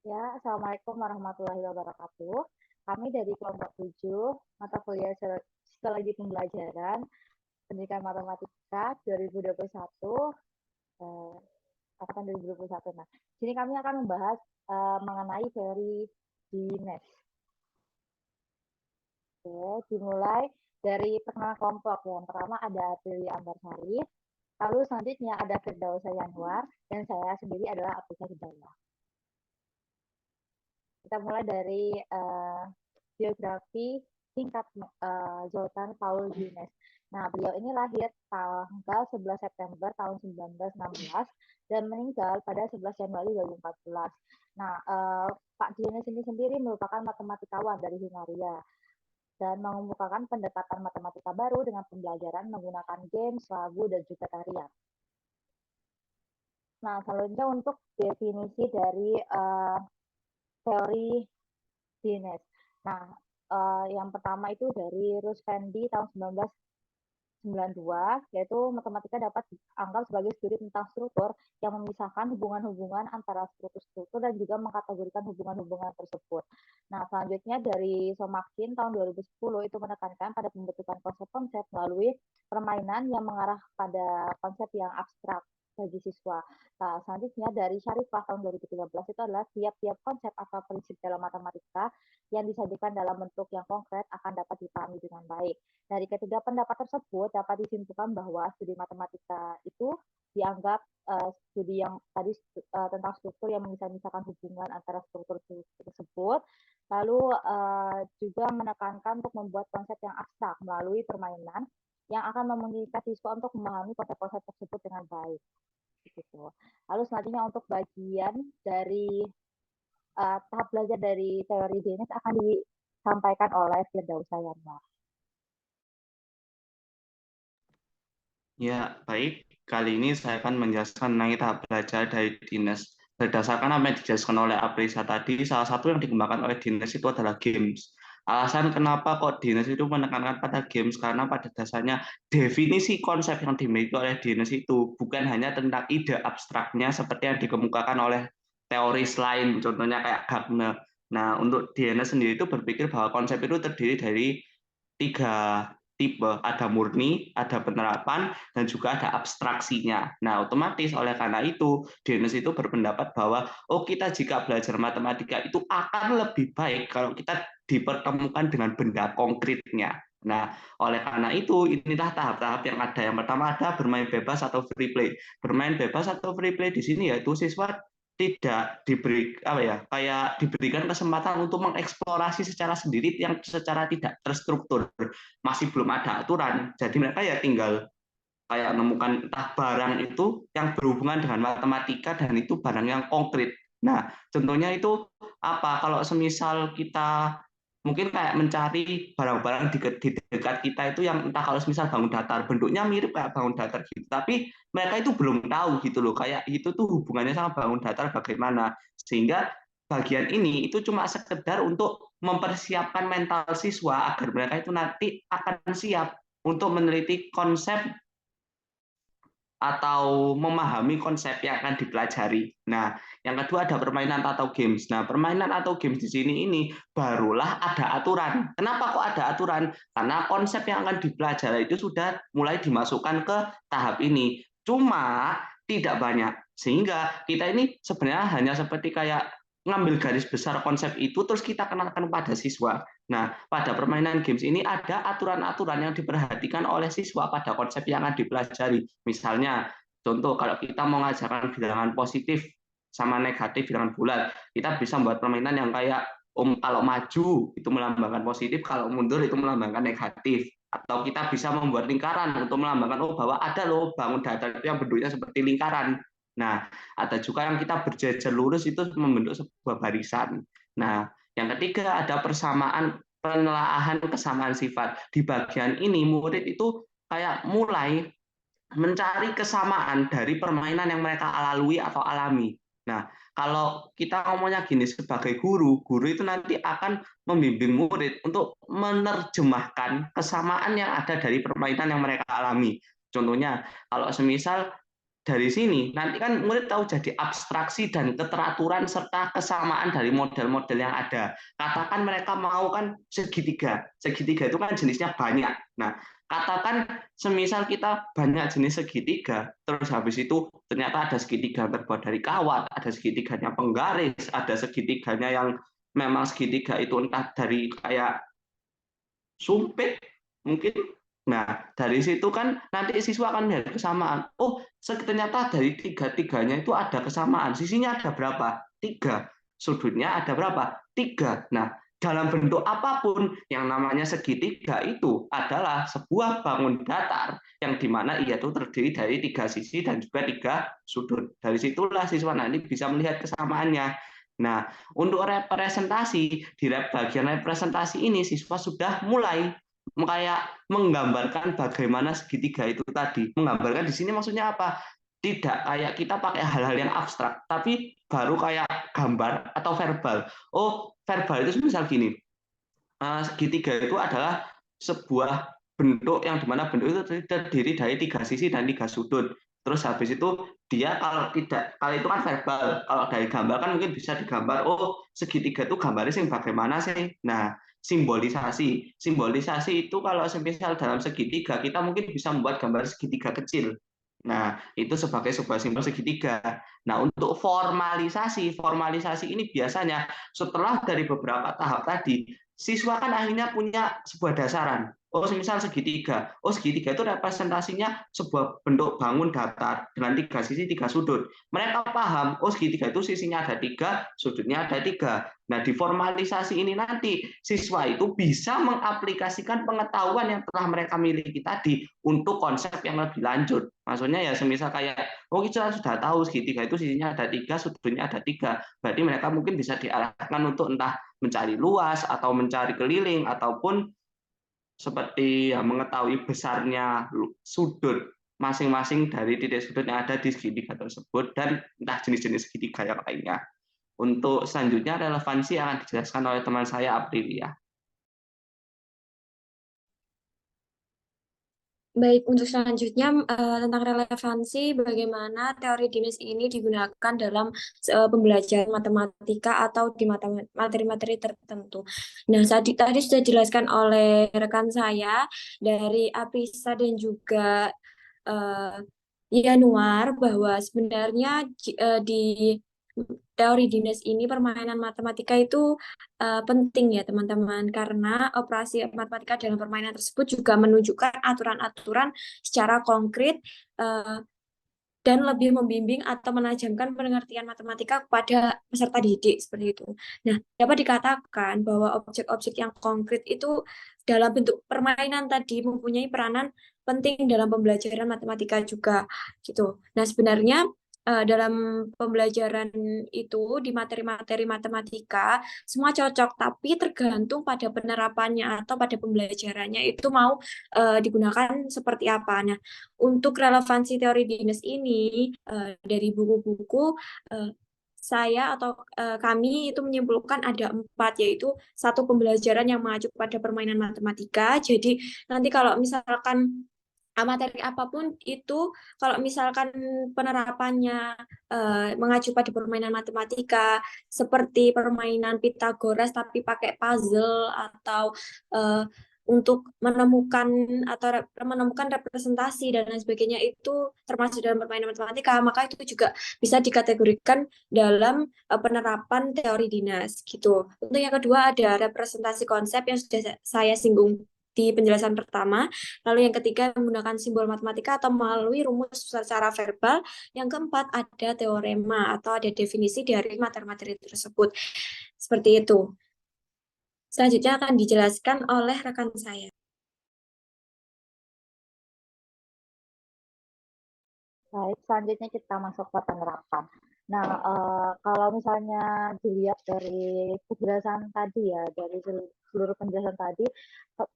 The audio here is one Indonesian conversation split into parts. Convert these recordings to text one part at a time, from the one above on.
Ya, Assalamualaikum warahmatullahi wabarakatuh. Kami dari kelompok 7, mata kuliah Psikologi Pembelajaran, Pendidikan Matematika 2021, eh, angkatan 2021. Nah, sini kami akan membahas mengenai teori Dines. Oke, dimulai dari perkenalan kelompok. Yang pertama ada Aprilia Ambarsari, lalu selanjutnya ada Firdausa Yanwar, dan saya sendiri adalah Afrika Hidayah. Kita mulai dari biografi singkat Zoltan Paul Dines. Nah, beliau ini lahir tanggal 11 September tahun 1916 dan meninggal pada 11 Januari 2014. Nah, Pak Dines ini sendiri merupakan matematikawan dari Hungaria dan mengemukakan pendekatan matematika baru dengan pembelajaran menggunakan games, lagu, dan juga tarian. Nah, selanjutnya untuk definisi dari teori Dines. Nah, yang pertama itu dari Rusvendi tahun 1992, yaitu matematika dapat dianggap sebagai studi tentang struktur yang memisahkan hubungan-hubungan antara struktur-struktur dan juga mengkategorikan hubungan-hubungan tersebut. Nah, selanjutnya dari Somakin tahun 2010 itu menekankan pada pembentukan konsep-konsep melalui permainan yang mengarah pada konsep yang abstrak bagi siswa. Nah, selanjutnya dari Syarifah tahun 2013 itu adalah tiap-tiap konsep atau prinsip dalam matematika yang disajikan dalam bentuk yang konkret akan dapat dipahami dengan baik. Dari ketiga pendapat tersebut dapat disimpulkan bahwa studi matematika itu dianggap studi yang tadi tentang struktur yang memisah-misahkan hubungan antara struktur tersebut, lalu juga menekankan untuk membuat konsep yang abstrak melalui permainan yang akan memungkinkan siswa untuk memahami konsep-konsep tersebut dengan baik. Gitu. Lalu selanjutnya untuk bagian dari tahap belajar dari teori Dines akan disampaikan oleh Firdausa Yanwar. Ya, baik. Kali ini saya akan menjelaskan tentang tahap belajar dari Dinas. Berdasarkan apa yang dijelaskan oleh Aprisa tadi, salah satu yang dikembangkan oleh Dinas itu adalah games. Alasan kenapa kok Dinas itu menekankan pada games, karena pada dasarnya definisi konsep yang dimiliki oleh Dinas itu bukan hanya tentang ide abstraknya seperti yang dikemukakan oleh teoris lain, contohnya kayak Gardner. Nah, untuk Dinas sendiri itu berpikir bahwa konsep itu terdiri dari tiga tipe, ada murni, ada penerapan, dan juga ada abstraksinya. Nah, otomatis oleh karena itu, Dennis itu berpendapat bahwa, oh kita jika belajar matematika itu akan lebih baik kalau kita dipertemukan dengan benda konkretnya. Nah, oleh karena itu, inilah tahap-tahap yang ada. Yang pertama ada bermain bebas atau free play. Bermain bebas atau free play di sini yaitu siswa tidak diberi apa ya kayak diberikan kesempatan untuk mengeksplorasi secara sendiri yang secara tidak terstruktur, masih belum ada aturan, jadi mereka ya tinggal kayak menemukan entah barang itu yang berhubungan dengan matematika dan itu barang yang konkret. Nah, contohnya itu apa? Kalau semisal kita mungkin kayak mencari barang-barang di dekat kita itu yang entah kalau semisal bangun datar, bentuknya mirip kayak bangun datar gitu, tapi mereka itu belum tahu gitu loh, kayak itu tuh hubungannya sama bangun datar bagaimana. Sehingga bagian ini itu cuma sekedar untuk mempersiapkan mental siswa agar mereka itu nanti akan siap untuk meneliti konsep atau memahami konsep yang akan dipelajari. Nah, yang kedua ada permainan atau games. Nah, permainan atau games di sini ini barulah ada aturan. Kenapa kok ada aturan? Karena konsep yang akan dipelajari itu sudah mulai dimasukkan ke tahap ini. Cuma tidak banyak. Sehingga kita ini sebenarnya hanya seperti kayak ngambil garis besar konsep itu terus kita kenalkan pada siswa. Nah, pada permainan games ini ada aturan-aturan yang diperhatikan oleh siswa pada konsep yang akan dipelajari. Misalnya, contoh kalau kita mau mengajarkan bilangan positif sama negatif bilangan bulat, kita bisa membuat permainan yang kayak kalau maju itu melambangkan positif, kalau mundur itu melambangkan negatif. Atau kita bisa membuat lingkaran untuk melambangkan bahwa ada loh bangun datar itu yang bentuknya seperti lingkaran. Nah, ada juga yang kita berjajar lurus itu membentuk sebuah barisan. Nah, yang ketiga ada persamaan penelaahan kesamaan sifat. Di bagian ini murid itu kayak mulai mencari kesamaan dari permainan yang mereka lalui atau alami. Nah, kalau kita ngomongnya gini sebagai guru, guru itu nanti akan membimbing murid untuk menerjemahkan kesamaan yang ada dari permainan yang mereka alami. Contohnya, kalau semisal dari sini nanti kan murid tahu jadi abstraksi dan keteraturan serta kesamaan dari model-model yang ada. Katakan mereka mau kan segitiga. Segitiga itu kan jenisnya banyak. Nah, katakan semisal kita banyak jenis segitiga, terus habis itu ternyata ada segitiga yang terbuat dari kawat, ada segitiganya penggaris, ada segitiganya yang memang segitiga itu entah dari kayak sumpit mungkin. Nah, dari situ kan nanti siswa akan melihat kesamaan. Oh, ternyata dari tiga-tiganya itu ada kesamaan. Sisinya ada berapa? Tiga. Sudutnya ada berapa? Tiga. Nah, dalam bentuk apapun yang namanya segitiga itu adalah sebuah bangun datar yang dimana ia itu terdiri dari tiga sisi dan juga tiga sudut. Dari situlah siswa nanti bisa melihat kesamaannya. Nah, untuk representasi, di bagian representasi ini siswa sudah mulai kayak menggambarkan bagaimana segitiga itu tadi. Menggambarkan di sini maksudnya apa? Tidak kayak kita pakai hal-hal yang abstrak, tapi baru kayak gambar atau verbal. Oh, verbal itu misal gini, segitiga itu adalah sebuah bentuk yang dimana bentuk itu terdiri dari tiga sisi dan tiga sudut. Terus habis itu dia kalau tidak, kalau itu kan verbal, kalau dari gambar kan mungkin bisa digambar, oh segitiga itu gambarnya sih bagaimana sih. Nah, simbolisasi. Simbolisasi itu kalau misal dalam segitiga kita mungkin bisa membuat gambar segitiga kecil. Nah, itu sebagai sebuah simbol segitiga. Nah, untuk formalisasi, formalisasi ini biasanya setelah dari beberapa tahap tadi, siswa kan akhirnya punya sebuah dasaran. Oh, misal segitiga. Oh, segitiga itu representasinya sebuah bentuk bangun datar dengan tiga sisi, tiga sudut. Mereka paham, oh segitiga itu sisinya ada tiga, sudutnya ada tiga. Nah, di formalisasi ini nanti siswa itu bisa mengaplikasikan pengetahuan yang telah mereka miliki tadi untuk konsep yang lebih lanjut. Maksudnya ya semisal kayak, oh kita sudah tahu segitiga itu sisinya ada tiga, sudutnya ada tiga. Berarti mereka mungkin bisa diarahkan untuk entah mencari luas atau mencari keliling ataupun seperti ya, mengetahui besarnya sudut masing-masing dari titik sudut yang ada di segitiga tersebut dan entah jenis-jenis segitiga yang lainnya. Untuk selanjutnya relevansi akan dijelaskan oleh teman saya Aprilia. Baik, untuk selanjutnya tentang relevansi bagaimana teori Dines ini digunakan dalam pembelajaran matematika atau di materi-materi tertentu. Nah, tadi sudah dijelaskan oleh rekan saya dari Aprisa dan juga uh, Yanuar bahwa sebenarnya di teori Dines ini permainan matematika itu penting ya teman-teman karena operasi matematika dalam permainan tersebut juga menunjukkan aturan-aturan secara konkret dan lebih membimbing atau menajamkan pengertian matematika kepada peserta didik seperti itu. Nah, dapat dikatakan bahwa objek-objek yang konkret itu dalam bentuk permainan tadi mempunyai peranan penting dalam pembelajaran matematika juga gitu. Nah, sebenarnya dalam pembelajaran itu di materi-materi matematika semua cocok, tapi tergantung pada penerapannya atau pada pembelajarannya itu mau digunakan seperti apa. Nah, untuk relevansi teori Dines ini dari buku-buku saya atau kami itu menyimpulkan ada 4, yaitu satu pembelajaran yang mengacu pada permainan matematika. Jadi nanti kalau misalkan materi apapun itu kalau misalkan penerapannya mengacu pada permainan matematika seperti permainan Pitagoras tapi pakai puzzle atau untuk menemukan atau menemukan representasi dan lain sebagainya itu termasuk dalam permainan matematika, maka itu juga bisa dikategorikan dalam penerapan teori dinas gitu. Untuk yang kedua ada representasi konsep yang sudah saya singgung di penjelasan pertama. Lalu yang ketiga menggunakan simbol matematika atau melalui rumus secara verbal. Yang keempat ada teorema atau ada definisi dari materi-materi tersebut. Seperti itu. Selanjutnya akan dijelaskan oleh rekan saya. Baik, selanjutnya kita masuk ke penerapan. Nah, kalau misalnya dilihat dari penjelasan tadi ya, dari seluruh penjelasan tadi,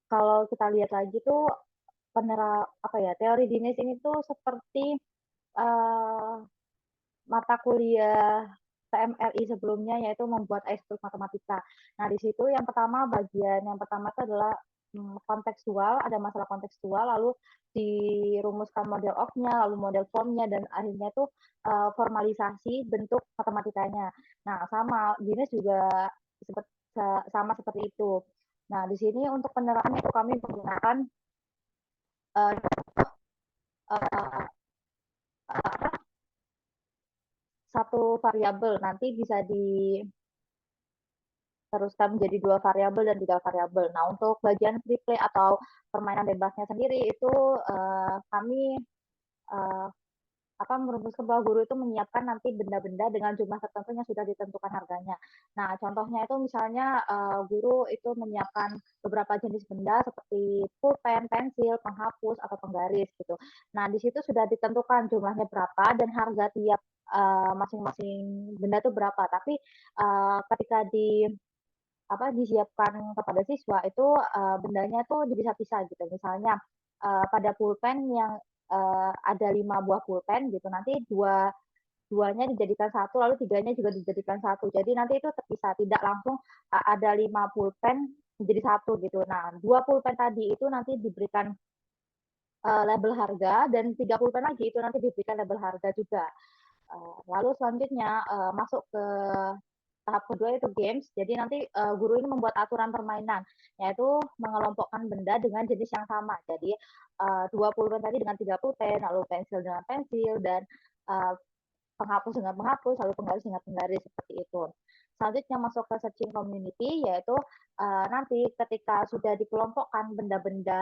kalau kita lihat lagi tuh teori Dines ini tuh seperti mata kuliah PMRI sebelumnya, yaitu membuat ekstur matematika. Nah, di situ bagian yang pertama itu adalah kontekstual, ada masalah kontekstual, lalu dirumuskan model of-nya, lalu model form-nya, dan akhirnya tuh formalisasi bentuk matematikanya. Nah, sama Dines juga sama seperti itu. Nah, di sini untuk penerapannya itu kami menggunakan satu variabel, nanti bisa diteruskan menjadi 2 variabel dan 3 variabel. Nah, untuk bagian free play atau permainan bebasnya sendiri itu kami merumuskan bahwa guru itu menyiapkan nanti benda-benda dengan jumlah tertentu yang sudah ditentukan harganya. Nah, contohnya itu misalnya guru itu menyiapkan beberapa jenis benda seperti pulpen, pensil, penghapus, atau penggaris gitu. Nah, di situ sudah ditentukan jumlahnya berapa dan harga tiap masing-masing benda itu berapa. Tapi ketika disiapkan kepada siswa itu bendanya tuh dipisah-pisah gitu. Misalnya pada pulpen yang ada 5 buah pulpen gitu, nanti duanya dijadikan satu, lalu 3-nya juga dijadikan satu. Jadi nanti itu terpisah, tidak langsung ada 5 pulpen menjadi satu gitu. Nah, 2 pulpen tadi itu nanti diberikan label harga, dan 3 pulpen lagi itu nanti diberikan label harga juga. Lalu selanjutnya masuk ke tahap kedua itu games. Jadi nanti guru ini membuat aturan permainan, yaitu mengelompokkan benda dengan jenis yang sama. Jadi 2 pulpen tadi dengan 3 pulpen, lalu pensil dengan pensil, dan penghapus dengan penghapus, lalu penggaris dengan penggaris, seperti itu. Selanjutnya masuk ke searching community, yaitu nanti ketika sudah dikelompokkan benda-benda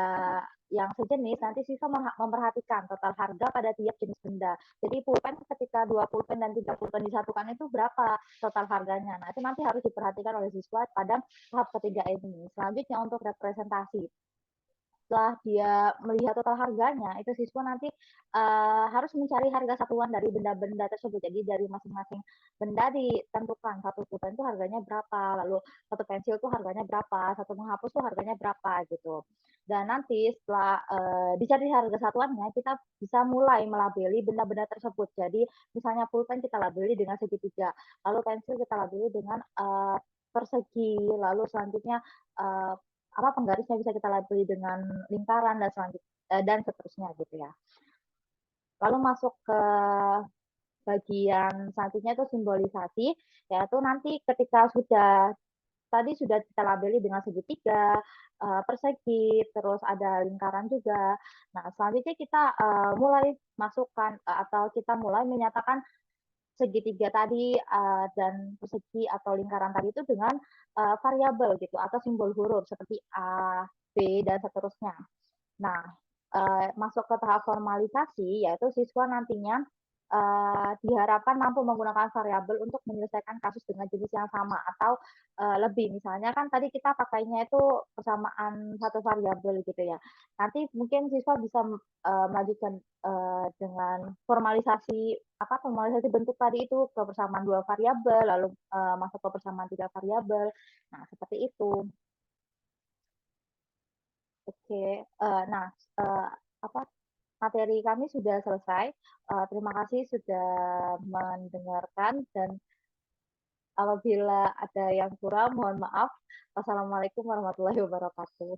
yang sejenis, nanti siswa memperhatikan total harga pada tiap jenis benda. Jadi pulpen ketika 2 pulpen dan 3 pulpen disatukan itu berapa total harganya. Nah, itu nanti harus diperhatikan oleh siswa pada tahap ketiga ini. Selanjutnya untuk representasi. Setelah dia melihat total harganya, itu siswa nanti harus mencari harga satuan dari benda-benda tersebut. Jadi dari masing-masing benda ditentukan, satu pulpen itu harganya berapa, lalu satu pensil itu harganya berapa, satu penghapus itu harganya berapa gitu. Dan nanti setelah dicari harga satuannya, kita bisa mulai melabeli benda-benda tersebut. Jadi misalnya pulpen kita labeli dengan segitiga, lalu pensil kita labeli dengan persegi, lalu selanjutnya penggarisnya bisa kita labeli dengan lingkaran dan seterusnya gitu ya. Lalu masuk ke bagian selanjutnya itu simbolisasi, yaitu nanti ketika tadi sudah kita labeli dengan segitiga, persegi, terus ada lingkaran juga. Nah, selanjutnya kita mulai masukkan atau kita mulai menyatakan segitiga tadi dan persegi atau lingkaran tadi itu dengan variabel gitu atau simbol huruf seperti A, B, dan seterusnya. Nah, masuk ke tahap formalisasi, yaitu siswa nantinya diharapkan mampu menggunakan variabel untuk menyelesaikan kasus dengan jenis yang sama atau lebih. Misalnya kan tadi kita pakainya itu persamaan satu variabel gitu ya. Nanti mungkin siswa bisa melanjutkan dengan formalisasi bentuk tadi itu ke persamaan 2 variabel, lalu masuk ke persamaan 3 variabel. Nah, seperti itu. Oke, nah materi kami sudah selesai. Terima kasih sudah mendengarkan, dan apabila ada yang kurang mohon maaf. Wassalamualaikum warahmatullahi wabarakatuh.